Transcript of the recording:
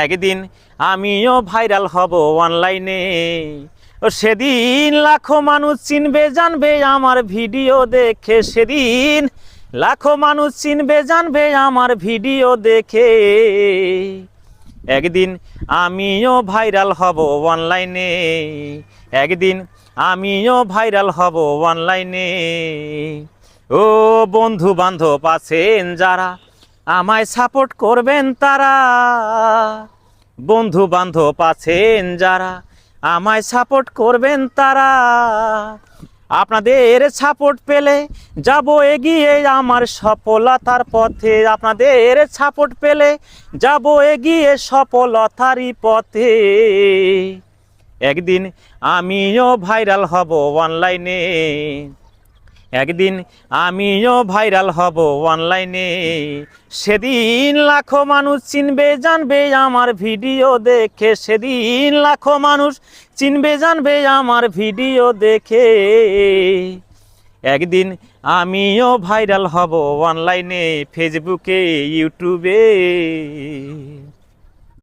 একদিন আমিও ভাইরাল হব অনলাইনে, ও সেদিন লাখো মানুষ চিনবে জানবে আমার ভিডিও দেখে, সেদিন লাখো মানুষ চিনবে জানবে আমার ভিডিও দেখে। একদিন আমিও ভাইরাল হব অনলাইনে, একদিন আমিও ভাইরাল হব অনলাইনে। ও বন্ধু বান্ধব আছেন যারা আমায় সাপোর্ট করবেন তারা, বন্ধু বান্ধব আছেন যারা আমায় সাপোর্ট করবেন তারা। আপনাদের সাপোর্ট পেলে যাব এগিয়ে আমার সফলতার পথে, আপনাদের সাপোর্ট পেলে যাব এগিয়ে সফলতারই পথে। একদিন আমিও ভাইরাল হব অনলাইনে, একদিন আমিও ভাইরাল হব অনলাইনে। সেদিন লাখো মানুষ চিনবে জানবে আমার ভিডিও দেখে, সেদিন লাখো মানুষ চিনবে জানবে আমার ভিডিও দেখে। একদিন আমিও ভাইরাল হব অনলাইনে, ফেসবুকে, ইউটিউবে।